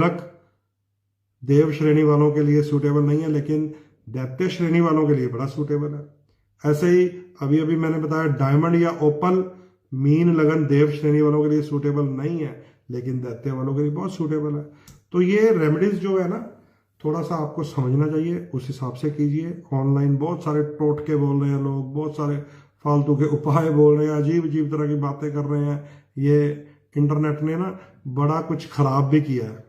Luck देव श्रेणी वालों के लिए सूटेबल नहीं है, लेकिन दैत्य श्रेणी वालों के लिए बड़ा सूटेबल है। ऐसे ही अभी अभी मैंने बताया डायमंड या ओपल मीन लगन देव श्रेणी वालों के लिए सूटेबल नहीं है, लेकिन दैत्य वालों के लिए बहुत सूटेबल है। तो ये रेमेडीज जो है ना, थोड़ा सा आपको समझना चाहिए, उस हिसाब से कीजिए। ऑनलाइन बहुत सारे टोटके बोल रहे हैं लोग, बहुत सारे फालतू के उपाय बोल रहे हैं, अजीब अजीब तरह की बातें कर रहे हैं। ये इंटरनेट ने ना बड़ा कुछ खराब भी किया है,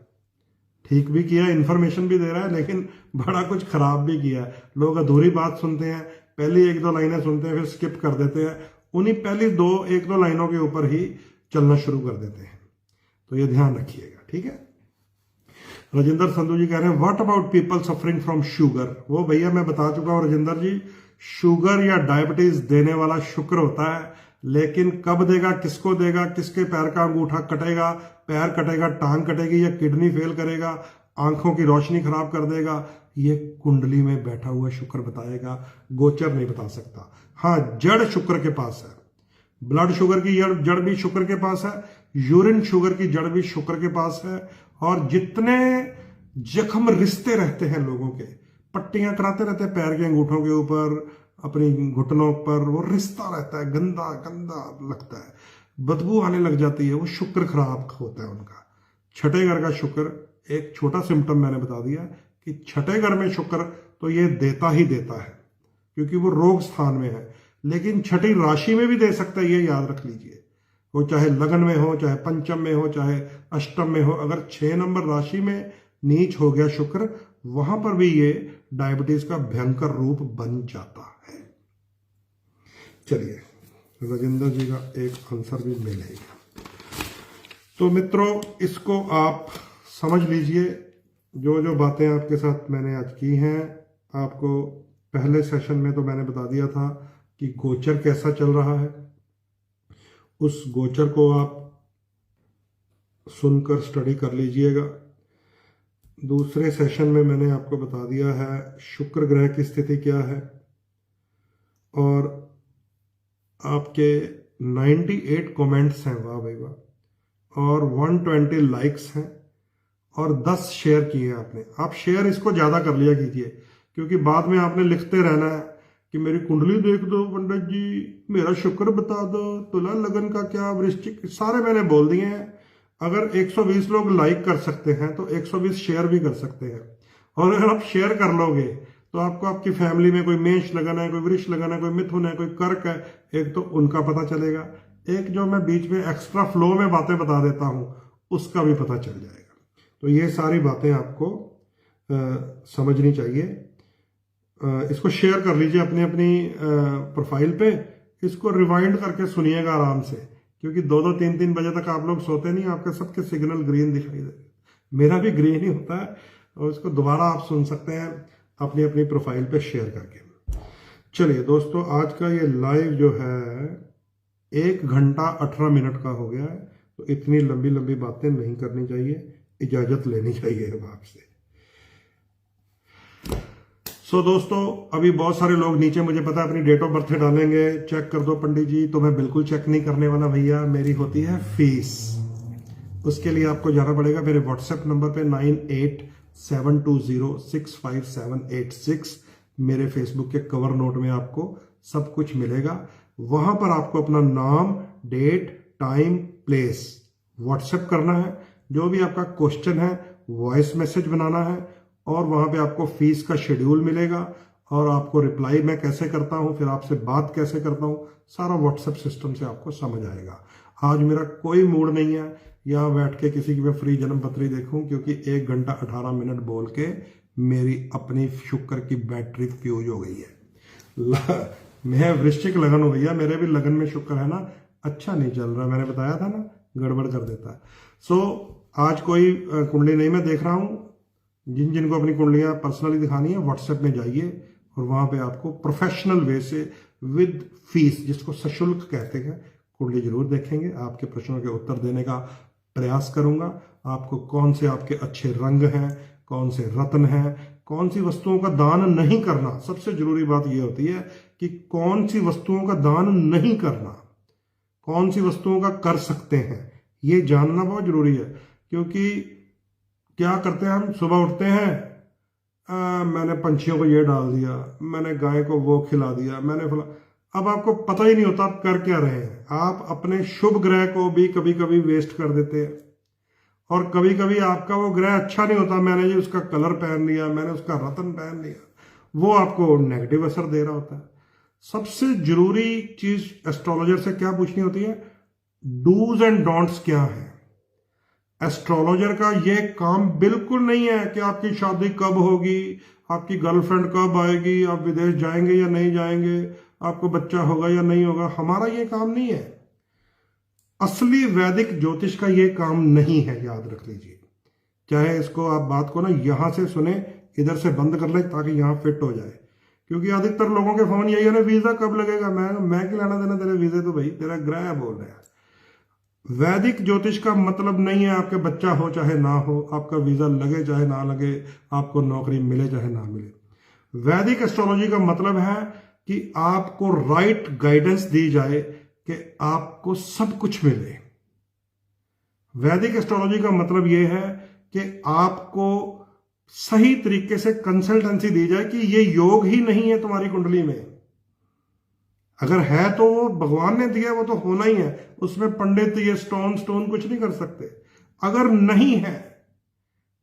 ठीक भी किया है, इन्फॉर्मेशन भी दे रहा है, लेकिन बड़ा कुछ खराब भी किया है। लोग अधूरी बात सुनते हैं, पहली एक दो लाइनें सुनते हैं, फिर स्किप कर देते हैं, उन्हीं पहली एक दो लाइनों के ऊपर ही चलना शुरू कर देते हैं। तो ये ध्यान रखिएगा, ठीक है। राजेंद्र संधू जी कह रहे हैं what about people suffering from sugar. वो भैया मैं बता चुका हूं राजेंद्र जी, शुगर या डायबिटीज देने वाला शुक्र होता है, लेकिन कब देगा, किसको देगा, किसके पैर का अंगूठा कटेगा, पैर कटेगा, टांग कटेगी, या किडनी फेल करेगा, आंखों की रोशनी खराब कर देगा, ये कुंडली में बैठा हुआ शुक्र बताएगा, गोचर नहीं बता सकता। हाँ, जड़ शुक्र के पास है, ब्लड शुगर की जड़ भी शुक्र के पास है, यूरिन शुगर की जड़ भी शुक्र के पास है। और जितने जख्म रिश्ते रहते हैं लोगों के, पट्टियां कराते रहते हैं पैर के अंगूठों के ऊपर, अपनी घुटनों पर, वो रिश्ता रहता है, गंदा गंदा लगता है, बदबू आने लग जाती है, वो शुक्र खराब होता है उनका। छठे घर का शुक्र, एक छोटा सिम्टम मैंने बता दिया कि छठे घर में शुक्र तो ये देता ही देता है, क्योंकि वो रोग स्थान में है, लेकिन छठी राशि में भी दे सकता है, ये याद रख लीजिए। वो चाहे लगन में हो, चाहे पंचम में हो, चाहे अष्टम में हो, अगर 6 नंबर राशि में नीच हो गया शुक्र, वहां पर भी ये डायबिटीज का भयंकर रूप बन जाता है। चलिए, राजेंद्र जी का एक आंसर भी मिलेगा। तो मित्रों, इसको आप समझ लीजिए। जो जो बातें आपके साथ मैंने आज की हैं, आपको पहले सेशन में तो मैंने बता दिया था कि गोचर कैसा चल रहा है, उस गोचर को आप सुनकर स्टडी कर लीजिएगा। दूसरे सेशन में मैंने आपको बता दिया है शुक्र ग्रह की स्थिति क्या है, और आपके 98 कमेंट्स हैं, वाह भाई वाह, और 120 लाइक्स हैं, और 10 शेयर किए आपने। आप शेयर इसको ज़्यादा कर लिया कीजिए, क्योंकि बाद में आपने लिखते रहना है कि मेरी कुंडली देख दो पंडित जी, मेरा शुक्र बता दो, तुला लगन का क्या, वृश्चिक, सारे मैंने बोल दिए हैं। अगर 120 लोग लाइक कर सकते हैं तो 120 शेयर भी कर सकते हैं, और अगर आप शेयर कर लोगे तो आपको आपकी फैमिली में कोई मेष लगन है, कोई वृष लगन है, कोई मिथुन है, कोई कर्क है, एक तो उनका पता चलेगा, एक जो मैं बीच में एक्स्ट्रा फ्लो में बातें बता देता हूं उसका भी पता चल जाएगा। तो ये सारी बातें आपको समझनी चाहिए। इसको शेयर कर लीजिए अपनी अपनी प्रोफाइल पे, इसको रिवाइंड करके सुनिएगा आराम से, क्योंकि 2-2, 3-3 बजे तक आप लोग सोते नहीं, आपके सबके सिग्नल ग्रीन दिखाई दे, मेरा भी ग्रीन ही होता है, और इसको दोबारा आप सुन सकते हैं अपनी अपनी प्रोफाइल पे शेयर करके। चलिए दोस्तों, आज का ये लाइव जो है 1 घंटा 18 मिनट का हो गया है, तो इतनी लंबी लंबी बातें नहीं करनी चाहिए, इजाजत लेनी चाहिए अब आपसे। सो दोस्तों, अभी बहुत सारे लोग नीचे, मुझे पता है, अपनी डेट ऑफ बर्थ डालेंगे, चेक कर दो पंडित जी, तो मैं बिल्कुल चेक नहीं करने वाला भैया, मेरी होती है फीस। उसके लिए आपको जाना पड़ेगा मेरे व्हाट्सएप नंबर पे 9872065786। मेरे फेसबुक के कवर नोट में आपको सब कुछ मिलेगा। वहां पर आपको अपना नाम, डेट, टाइम, प्लेस व्हाट्सएप करना है, जो भी आपका क्वेश्चन है वॉइस मैसेज बनाना है, और वहां पे आपको फीस का शेड्यूल मिलेगा, और आपको रिप्लाई मैं कैसे करता हूं, फिर आपसे बात कैसे करता हूं, सारा व्हाट्सएप सिस्टम से आपको समझ आएगा। आज मेरा कोई मूड नहीं है यहां बैठ के किसी की मैं फ्री जन्मपत्री देखूं, क्योंकि 1 घंटा 18 मिनट बोल के मेरी अपनी शुक्र की बैटरी फ्यूज हो गई है। मैं वृश्चिक लगन हो भैया, मेरे भी लगन में शुक्र है ना, अच्छा नहीं चल रहा, मैंने बताया था ना, गड़बड़ कर देता है। सो आज कोई कुंडली नहीं मैं देख रहा हूं। जिन जिनको अपनी कुंडलियां पर्सनली दिखानी है, व्हाट्सएप में जाइए, और वहां पे आपको प्रोफेशनल वे से विद फीस, जिसको सशुल्क कहते हैं, कुंडली जरूर देखेंगे। आपके प्रश्नों के उत्तर देने का प्रयास करूंगा। आपको कौन से आपके अच्छे रंग हैं, कौन से रत्न हैं, कौन सी वस्तुओं का दान नहीं करना, सबसे जरूरी बात यह होती है कि कौन सी वस्तुओं का दान नहीं करना, कौन सी वस्तुओं का कर सकते हैं, ये जानना बहुत जरूरी है। क्योंकि क्या करते हैं हम, सुबह उठते हैं, मैंने पंछियों को ये डाल दिया, मैंने गाय को वो खिला दिया, मैंने अब आपको पता ही नहीं होता आप कर क्या रहे हैं। आप अपने शुभ ग्रह को भी कभी कभी वेस्ट कर देते हैं, और कभी कभी आपका वो ग्रह अच्छा नहीं होता, मैंने जो उसका कलर पहन लिया, मैंने उसका रतन पहन लिया, वो आपको नेगेटिव असर दे रहा होता है। सबसे जरूरी चीज एस्ट्रोलॉजर से क्या पूछनी होती है, डूज एंड डोंट्स क्या है। एस्ट्रोलॉजर का ये काम बिल्कुल नहीं है कि आपकी शादी कब होगी, आपकी गर्लफ्रेंड कब आएगी, आप विदेश जाएंगे या नहीं जाएंगे, आपको बच्चा होगा या नहीं होगा। हमारा ये काम नहीं है। असली वैदिक ज्योतिष का ये काम नहीं है, याद रख लीजिए। चाहे इसको आप बात को ना यहां से सुने, इधर से बंद कर ले ताकि यहां फिट हो जाए, क्योंकि अधिकतर लोगों के फोन यही है ना, वीजा कब लगेगा। मैं क्या लेना देना तेरे वीजे, तो भाई तेरा ग्रह बोल रहा है। वैदिक ज्योतिष का मतलब नहीं है आपके बच्चा हो चाहे ना हो, आपका वीजा लगे चाहे ना लगे, आपको नौकरी मिले चाहे ना मिले। वैदिक एस्ट्रोलॉजी का मतलब है कि आपको राइट गाइडेंस दी जाए कि आपको सब कुछ मिले। वैदिक एस्ट्रोलॉजी का मतलब यह है कि आपको सही तरीके से कंसल्टेंसी दी जाए कि ये योग ही नहीं है तुम्हारी कुंडली में। अगर है तो वो भगवान ने दिया, वो तो होना ही है, उसमें पंडित ये स्टोन कुछ नहीं कर सकते। अगर नहीं है,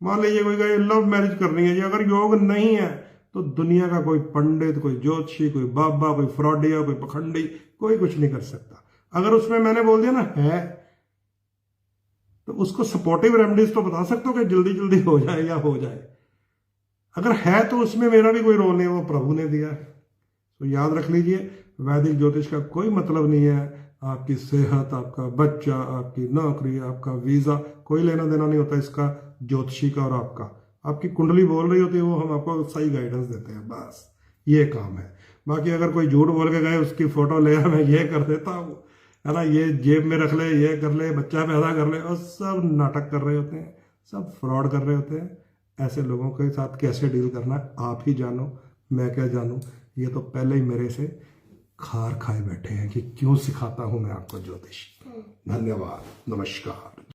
मान लीजिए कोई कहे लव मैरिज करनी है जी, अगर योग नहीं है तो दुनिया का कोई पंडित, कोई ज्योतिषी, कोई बाबा, कोई फ्रॉडिया, कोई पखंडी, कोई कुछ नहीं कर सकता। अगर उसमें मैंने बोल दिया ना है, तो उसको सपोर्टिव रेमेडीज तो बता सकते हो कि जल्दी जल्दी हो जाए या हो जाए। अगर है तो उसमें मेरा भी कोई रोल नहीं, वो प्रभु ने दिया है। तो याद रख लीजिए, वैदिक ज्योतिष का कोई मतलब नहीं है आपकी सेहत, आपका बच्चा, आपकी नौकरी, आपका वीजा, कोई लेना देना नहीं होता इसका ज्योतिषी का और आपका। आपकी कुंडली बोल रही होती है, वो हम आपको सही गाइडेंस देते हैं, बस ये काम है। बाकी अगर कोई झूठ बोल के गए, उसकी फोटो ले मैं ये कर देता हूँ, है ना, ये जेब में रख ले, ये कर ले, बच्चा पैदा कर ले, और सब नाटक कर रहे होते हैं, सब फ्रॉड कर रहे होते हैं। ऐसे लोगों के साथ कैसे डील करना है आप ही जानो, मैं क्या जानूं। ये तो पहले ही मेरे से खार खाए बैठे हैं कि क्यों सिखाता हूं मैं आपको ज्योतिष। धन्यवाद, नमस्कार।